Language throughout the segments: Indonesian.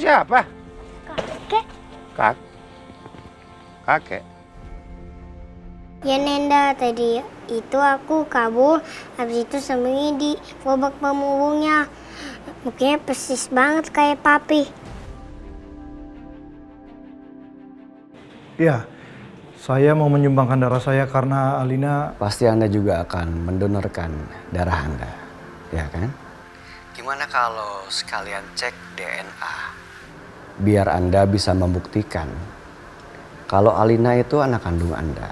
siapa? Kakek. Kakek. Ya Nenda, tadi itu aku kabur, habis itu sembunyi di gerobak pemulungnya. Mukanya persis banget kayak papi. Iya, saya mau menyumbangkan darah saya karena Alina... Pasti Anda juga akan mendonorkan darah Anda, ya kan? Gimana kalau sekalian cek DNA? Biar Anda bisa membuktikan kalau Alina itu anak kandung Anda.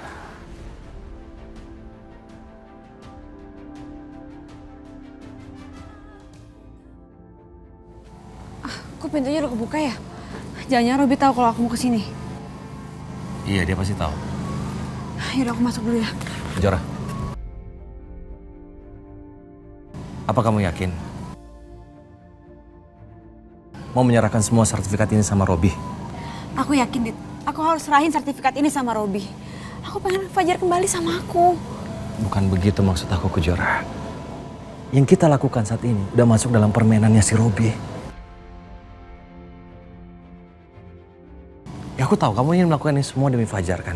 Kok pintunya udah kebuka ya? Jangan-jangan Robi tahu kalau aku mau kesini. Iya, dia pasti tahu. Yaudah aku masuk dulu ya. Jora. Apa kamu yakin? Mau menyerahkan semua sertifikat ini sama Robi? Aku yakin, Dit. Aku harus serahin sertifikat ini sama Robi. Aku pengen Fajar kembali sama aku. Bukan begitu maksud aku, Kejora. Yang kita lakukan saat ini udah masuk dalam permainannya si Robi. Ya aku tahu kamu ingin melakukan ini semua demi Fajar kan?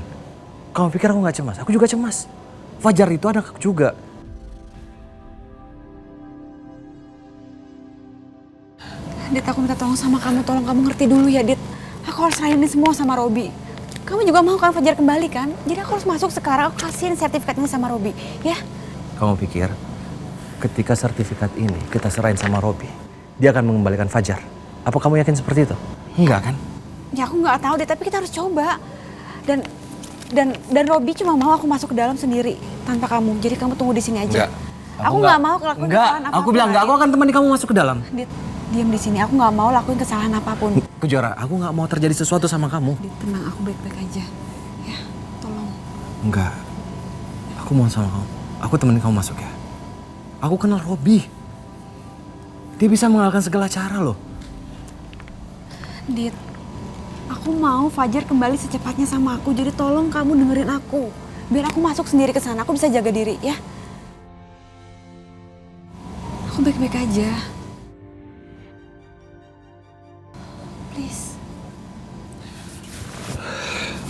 Kamu pikir aku gak cemas? Aku juga cemas. Fajar itu anak aku juga. Dit, aku minta tolong sama kamu. Tolong kamu ngerti dulu ya, Dit. Aku harus serahin ini semua sama Robi. Kamu juga mau kan Fajar kembali kan? Jadi aku harus masuk sekarang. Aku kasihin sertifikat ini sama Robi, ya? Kamu pikir ketika sertifikat ini kita serahin sama Robi, dia akan mengembalikan Fajar? Apa kamu yakin seperti itu? Enggak kan? Ya aku nggak tahu deh, tapi kita harus coba. Dan Robi cuma mau aku masuk ke dalam sendiri tanpa kamu. Jadi kamu tunggu di sini aja. Enggak. Aku nggak mau kelakuin kesalahan apapun. Aku bilang enggak. Aku akan temani kamu masuk ke dalam. Dit, diam di sini. Aku nggak mau lakuin kesalahan apapun. Kejora, aku nggak mau terjadi sesuatu sama kamu. Dit, tenang. Aku baik-baik aja. Ya, tolong. Enggak. Aku mohon sama kamu. Aku temenin kamu masuk ya. Aku kenal Robi. Dia bisa mengalahkan segala cara loh. Dit, aku mau Fajar kembali secepatnya sama aku. Jadi tolong kamu dengerin aku. Biar aku masuk sendiri ke sana. Aku bisa jaga diri, ya. Aku baik-baik aja. Please.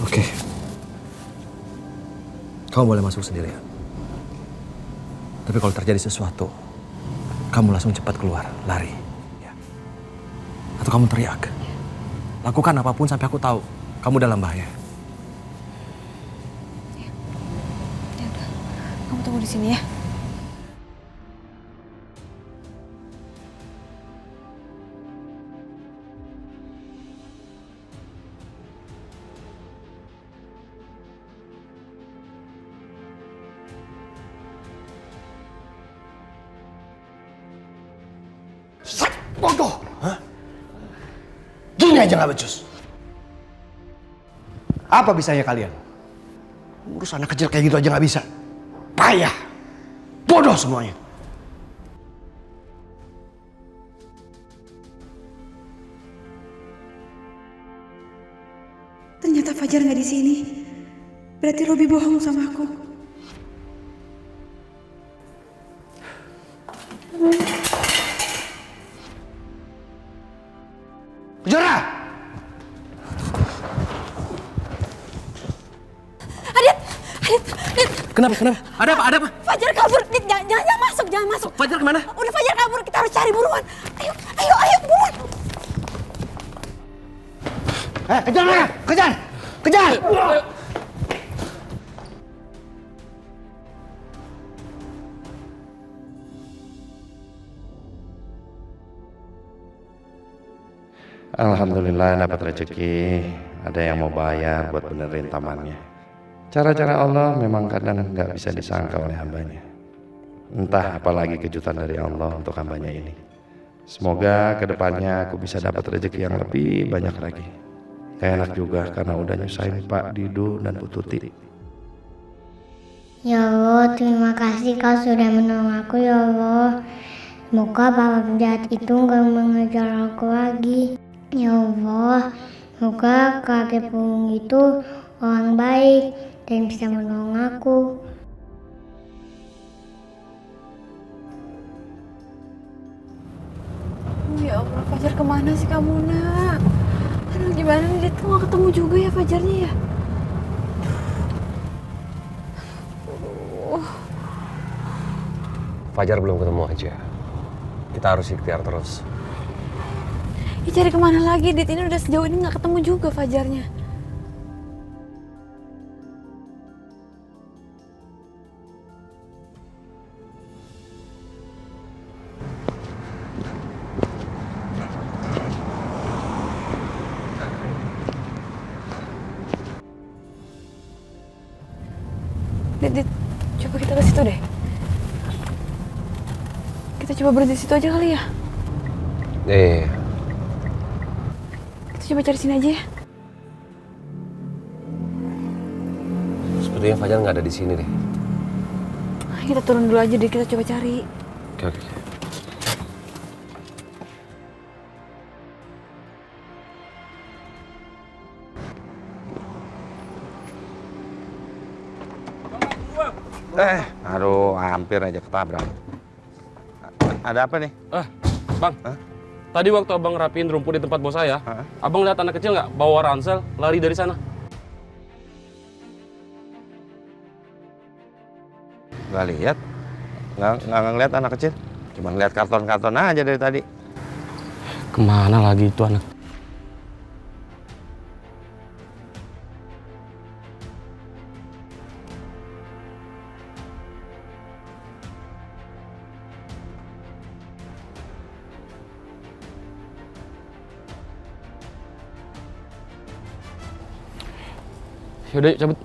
Oke. Kamu boleh masuk sendiri ya. Tapi kalau terjadi sesuatu, kamu langsung cepat keluar, lari. Ya. Atau kamu teriak. Lakukan apapun sampai aku tahu kamu dalam bahaya. Ya udah. Kamu tunggu di sini ya. Bodoh. Hah? Gini aja gak becus. Apa bisanya kalian? Urus anak kecil kayak gitu aja gak bisa. Payah. Bodoh semuanya. Ternyata Fajar nggak di sini. Berarti Robi bohong sama aku. Kejora! Adit! Kenapa? Ada apa? Fajar kabur! Dit, jangan masuk. Fajar kemana? Udah Fajar kabur, kita harus cari buruan. Ayo, buruan. Kejar mereka! Kejar! Alhamdulillah dapat rezeki. Ada yang mau bayar buat benerin tamannya. Cara-cara Allah memang kadang nggak bisa disangka oleh hambanya. Entah apalagi kejutan dari Allah untuk hambanya ini. Semoga kedepannya aku bisa dapat rezeki yang lebih banyak lagi. Gak enak juga karena udah nyusahin Pak Didu dan Bu Tuti. Ya Allah, terima kasih kau sudah menolong aku ya Allah. Semoga bapak penjahat itu nggak mengejar aku lagi. Ya Allah, semoga kakek pulung itu orang baik dan bisa menolong aku. Ya Allah, Fajar kemana sih kamu, Nak? ketemu juga ya Fajarnya ya? Fajar belum ketemu aja. Kita harus ikhtiar terus. Ya cari kemana lagi, Dit? Ini udah sejauh ini nggak ketemu juga Fajarnya. Dit, coba kita ke situ deh. Kita coba berhenti situ aja kali ya. Iya. Kita coba cari sini aja ya. Sepertinya Fajar nggak ada di sini deh. Kita turun dulu aja deh, kita coba cari. Oke. Aduh, hampir aja ketabrak. Ada apa nih? Bang, tadi waktu abang rapiin rumput di tempat bos saya, abang lihat anak kecil nggak bawa ransel lari dari sana? Nggak lihat, nggak ngeliat anak kecil. Cuma lihat karton-karton aja dari tadi. Kemana lagi itu anak? Yaudah, yuk, cabut.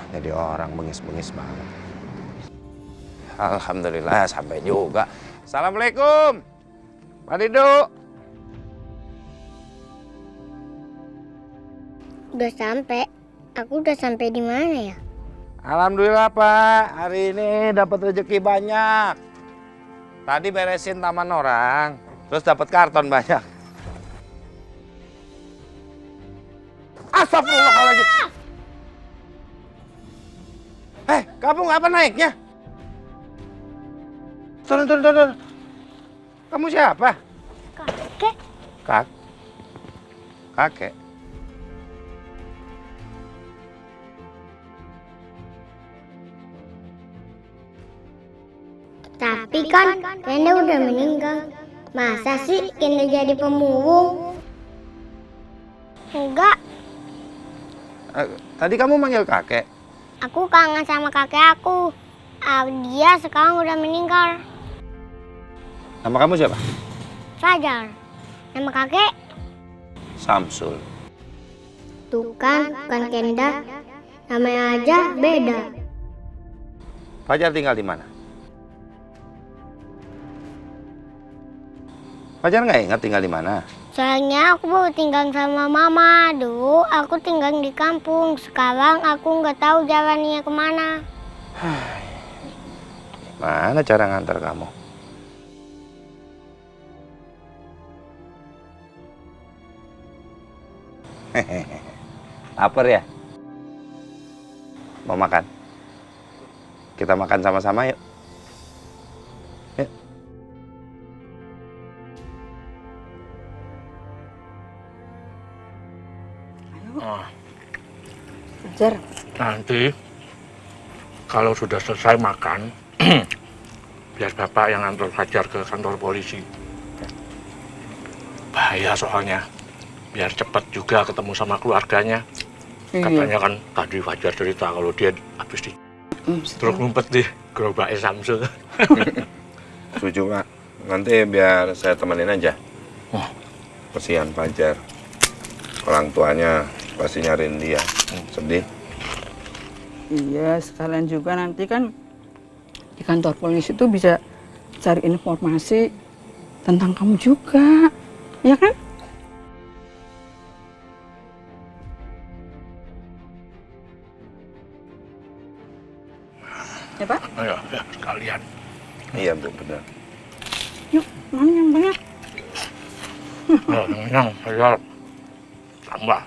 Jadi orang bengis-bengis banget. Alhamdulillah sampai juga. Assalamualaikum, Pak Didu. Udah sampai. Aku udah sampai di mana ya? Alhamdulillah Pak, hari ini dapat rezeki banyak. Tadi beresin taman orang, terus dapat karton banyak. Astagfirullahaladzim. Kamu ngapa naiknya? Turun. Kamu siapa? Kakek. Kakek. Tapi kan Kenda udah meninggal. Masa sih Kenda jadi pemulung? Enggak, Tadi kamu manggil kakek. aku kangen sama kakek aku. Dia sekarang udah meninggal. Nama kamu siapa? Fajar. Nama kakek? Samsul. Tuh kan, bukan Kenda. Namanya aja beda. Fajar tinggal di mana? Fajar nggak ingat tinggal di mana? Soalnya aku baru tinggal sama mama. Dulu aku tinggal di kampung. Sekarang aku nggak tahu jalannya kemana. Mana cara ngantar kamu? Lapar ya? Mau makan? Kita makan sama-sama yuk. Yuk. Fajar, Nanti kalau sudah selesai makan, biar bapak yang antar Fajar ke kantor polisi. Bahaya soalnya, biar cepat juga ketemu sama keluarganya. Katanya kan tadi Fajar cerita kalau dia habis di truk ngumpet di gerobaknya Samsul. Setuju Pak. Nanti biar saya temenin aja. Oh. Kesian Fajar. Orang tuanya pasti nyariin dia. Sedih. iya sekalian juga nanti kan di kantor polisi itu bisa cari informasi tentang kamu juga, ya kan? Ya Pak? Ayo, ya, sekalian. Iya Bu, benar. Yuk, makan yang banyak. Yang Fajar tambah.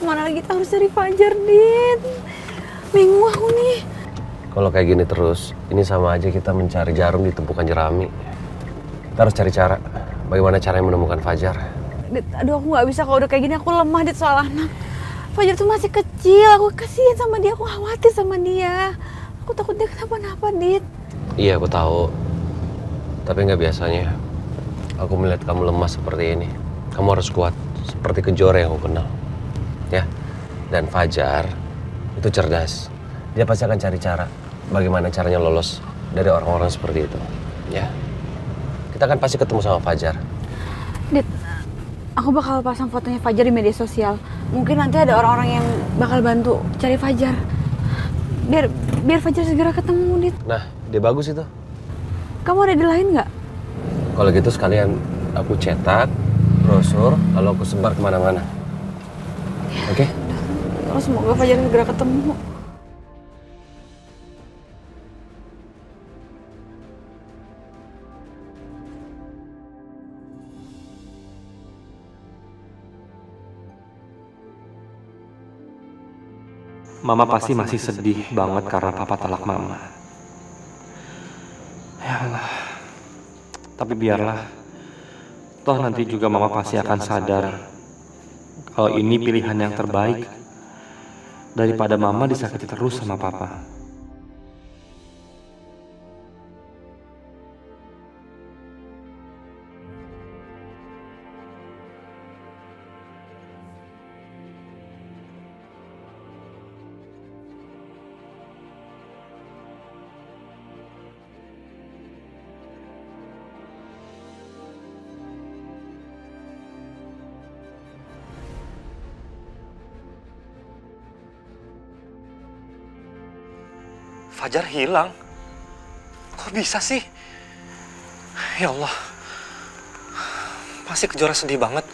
kemana lagi? Kita harus cari Fajar, Dit. Bingung aku nih. Kalau kayak gini terus, ini sama aja kita mencari jarum di tumpukan jerami. Kita harus cari cara. Bagaimana caranya menemukan Fajar? Dit, aduh aku nggak bisa kalau udah kayak gini. Aku lemah, Dit, soal anak. Fajar tuh masih kecil. Aku kasihan sama dia. Aku khawatir sama dia. Aku takut dia kenapa-napa, Dit. Iya, aku tahu. Tapi nggak biasanya. Aku melihat kamu lemah seperti ini. Kamu harus kuat, seperti Kejora yang aku kenal. Ya. Dan Fajar itu cerdas. Dia pasti akan cari cara. Bagaimana caranya lolos dari orang-orang seperti itu. Ya. Kita kan pasti ketemu sama Fajar. Dit, aku bakal pasang fotonya Fajar di media sosial. Mungkin nanti ada orang-orang yang bakal bantu cari Fajar. Biar Fajar segera ketemu, Dit. Nah, dia bagus itu. Kamu ada ide lain nggak? Kalau gitu sekalian aku cetak brosur, lalu aku sebar kemana-mana. Oke? Terus semoga Fajar segera ketemu. Mama pasti masih sedih banget karena papa talak mama. Ya Allah. Tapi biarlah. Toh nanti juga mama pasti akan sadar kalau ini pilihan yang terbaik daripada mama disakiti terus sama papa. Fajar hilang. Kok bisa sih? Ya Allah. Pasti Kejora sedih banget.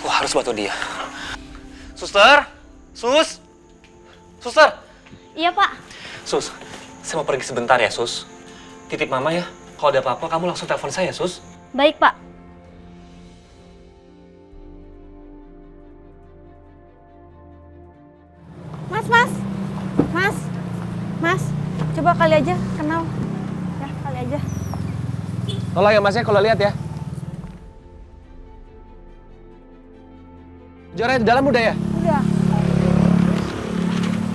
Aku harus bantu dia. Suster? Sus? Suster? Iya, Pak. Sus, saya mau pergi sebentar ya, Sus. Titip mama ya. Kalau ada apa-apa, kamu langsung telepon saya, Sus. Baik, Pak. Mas, coba kali aja kenal. Ya, kali aja. Tolong ya Mas ya kalau lihat ya. Kejora di dalam udah ya? Udah.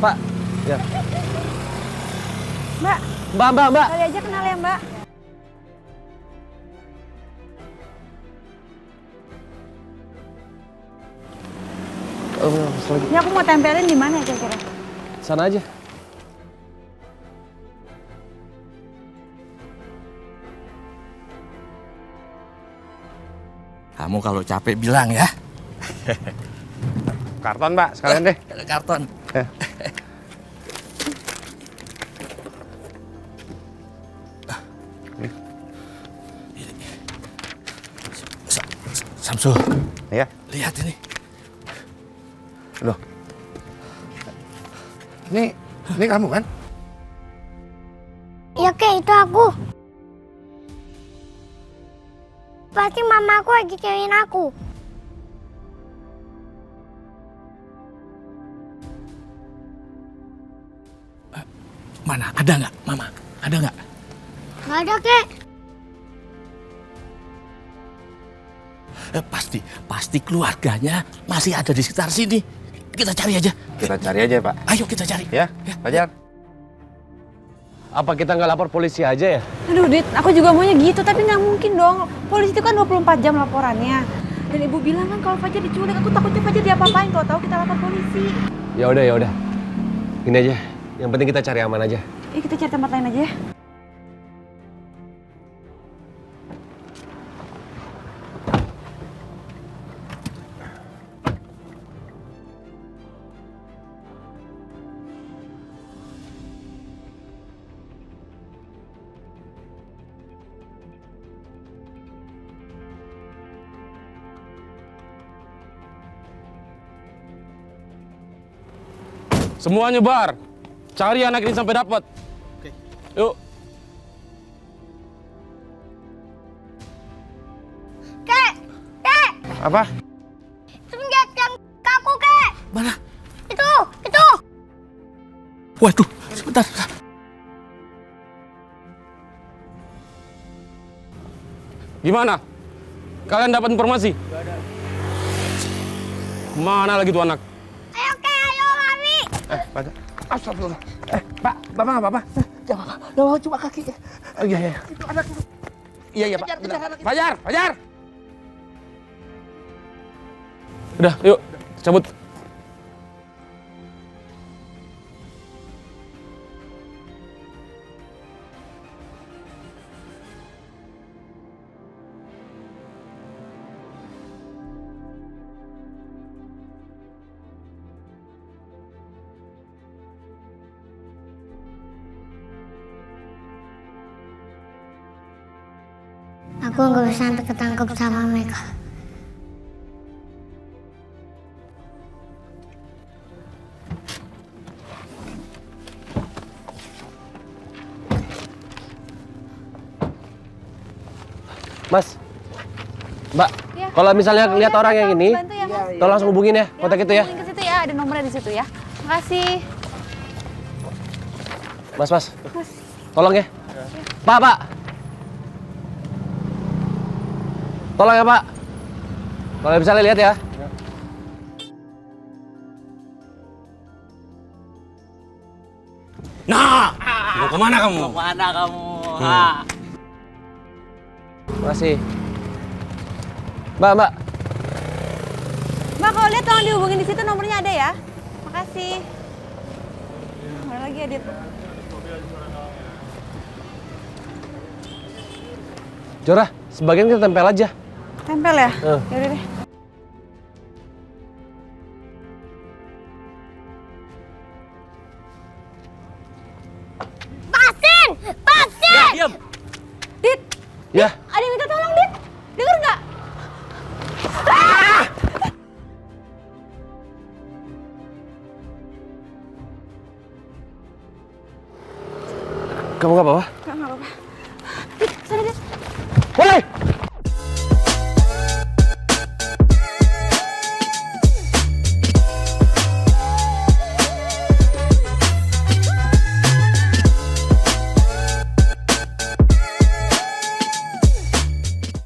Pak, ya. Mbak. Mbak. Kali aja kenal ya, Mbak. Ini aku mau tempelin di mana ya kira-kira? Sana aja. Kamu kalau capek bilang ya. Karton, Pak, sekalian deh. Karton. Ya. Samsul. Ya. Lihat ini. Loh. Ini kamu kan? Ya, Kek, itu aku. Pasti mama aku lagi cariin aku. Mana? Ada nggak, Mama? Ada nggak? Nggak ada, Kek. Pasti keluarganya masih ada di sekitar sini. Kita cari aja. Kita cari aja, Pak. Ayo kita cari. Ya, Fajar. Apa kita nggak lapor polisi aja ya? Aduh, Dit, aku juga maunya gitu, tapi nggak mungkin dong. Polisi itu kan 24 jam laporannya. Dan ibu bilang kan kalau Fajar diculik, aku takutnya Fajar diapa-apain. Kalau tahu kita lapor polisi. Ya udah. Gini aja. Yang penting kita cari aman aja. Kita cari tempat lain aja ya. Semua nyebar. Cari anak ini sampai dapat. Oke. Yuk. Apa? Penjahat yang kaku, kek. Mana? Itu. Waduh, sebentar. Gimana? Kalian dapat informasi? Mana lagi tuh anak? Ayo, kek, ayo lari. Fajar. Astagfirullah. Pak, Bapak nggak apa-apa? Jangan apa-apa. Nggak mau, cuma kaki. Oh iya. Itu anak itu. Iya, Pak. Fajar. Udah, yuk. Cabut. Aku nggak bisa sampai ketangkep sama mereka. Mas, Mbak, kalau misalnya lihat orang yang ini, tolong langsung hubungin ya, kontak itu ya. Hubungin ke situ ya, ada nomornya di situ ya. Makasih. Mas, tolong ya. Pak. Tolong ya, Pak. Kalau bisa lihat ya. Nah, mau kemana kamu? Makasih. Mbak. Mbak, kalau lihat tolong dihubungin di situ, nomornya ada ya. Makasih. Mana lagi ya, Dit? Jora, sebagian kita tempel aja. Tempel ya? Yaudah deh. Pasin! Diam. Dit, Ya. ada yang minta tolong, Dit. Dengar nggak? Kamu nggak apa-apa?